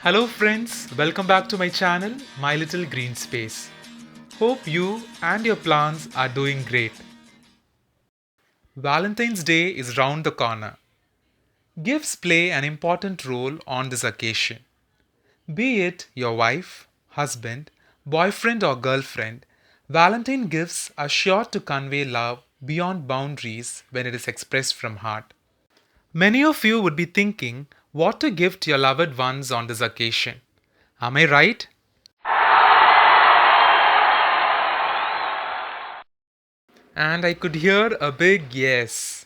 Hello friends, welcome back to my channel, My Little Green Space. Hope you and your plants are doing great. Valentine's Day is round the corner. Gifts play an important role on this occasion. Be it your wife, husband, boyfriend or girlfriend, Valentine gifts are sure to convey love beyond boundaries when it is expressed from heart. Many of you would be thinking what to gift your loved ones on this occasion. Am I right? And I could hear a big yes.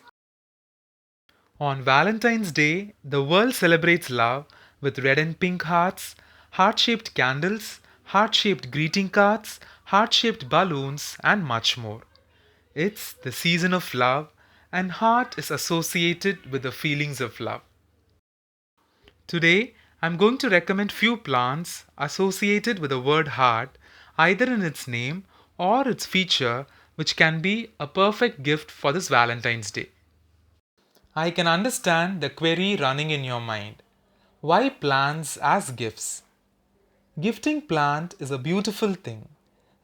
On Valentine's Day, the world celebrates love with red and pink hearts, heart shaped candles, heart shaped greeting cards, heart shaped balloons, and much more. It's the season of love, and heart is associated with the feelings of love. Today, I'm going to recommend few plants associated with the word heart, either in its name or its feature, which can be a perfect gift for this Valentine's Day. I can understand the query running in your mind. Why plants as gifts? Gifting plant is a beautiful thing.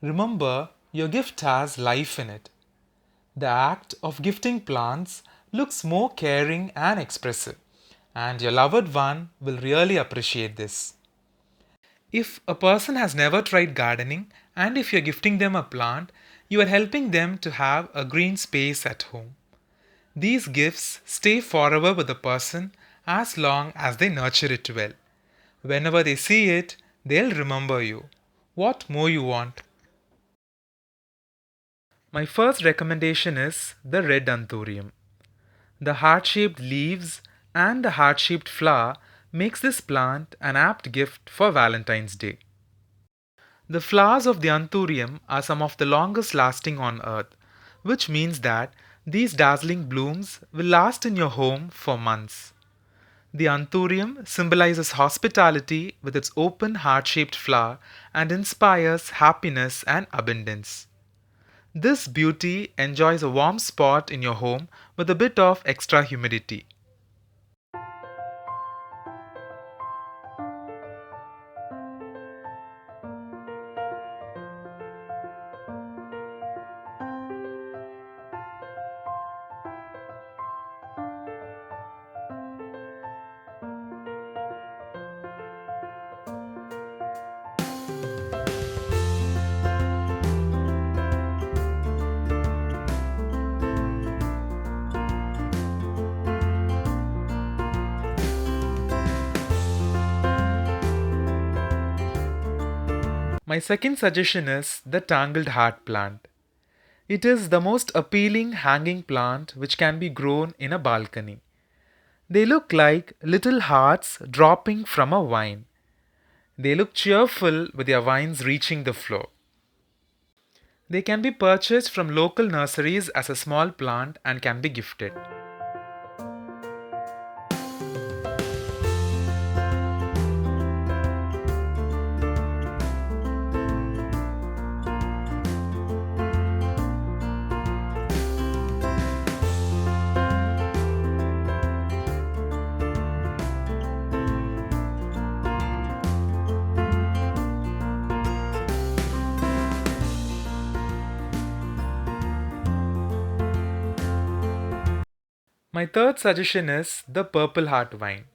Remember, your gift has life in it. The act of gifting plants looks more caring and expressive, and your loved one will really appreciate this. If a person has never tried gardening and if you're gifting them a plant, you are helping them to have a green space at home. These gifts stay forever with the person as long as they nurture it well. Whenever they see it, they'll remember you. What more you want? My first recommendation is the red anthurium. The heart-shaped leaves and the heart-shaped flower makes this plant an apt gift for Valentine's Day. The flowers of the anthurium are some of the longest lasting on earth, which means that these dazzling blooms will last in your home for months. The anthurium symbolizes hospitality with its open heart-shaped flower and inspires happiness and abundance. This beauty enjoys a warm spot in your home with a bit of extra humidity. My second suggestion is the tangled heart plant. It is the most appealing hanging plant which can be grown in a balcony. They look like little hearts dropping from a vine. They look cheerful with their vines reaching the floor. They can be purchased from local nurseries as a small plant and can be gifted. My third suggestion is the purple heart vine.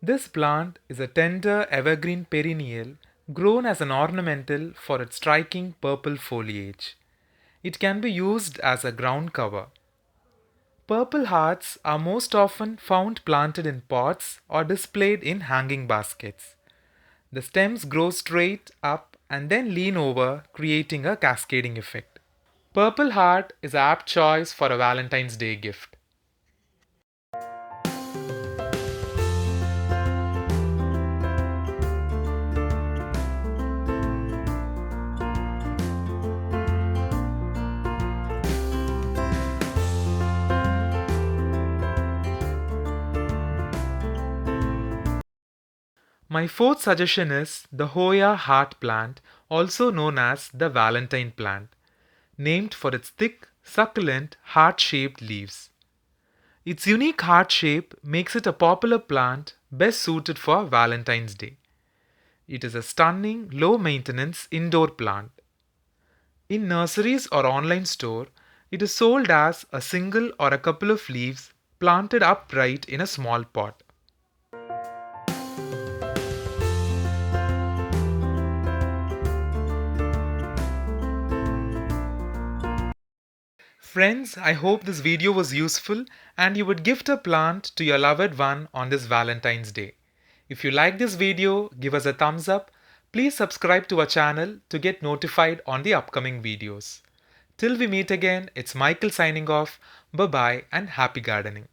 This plant is a tender evergreen perennial grown as an ornamental for its striking purple foliage. It can be used as a ground cover. Purple hearts are most often found planted in pots or displayed in hanging baskets. The stems grow straight up and then lean over, creating a cascading effect. Purple heart is an apt choice for a Valentine's Day gift. My fourth suggestion is the Hoya heart plant, also known as the Valentine plant, named for its thick, succulent, heart-shaped leaves. Its unique heart shape makes it a popular plant best suited for Valentine's Day. It is a stunning, low maintenance indoor plant. In nurseries or online store, it is sold as a single or a couple of leaves planted upright in a small pot. Friends, I hope this video was useful and you would gift a plant to your loved one on this Valentine's Day. If you like this video, give us a thumbs up. Please subscribe to our channel to get notified on the upcoming videos. Till we meet again, it's Michael signing off. Bye bye and happy gardening.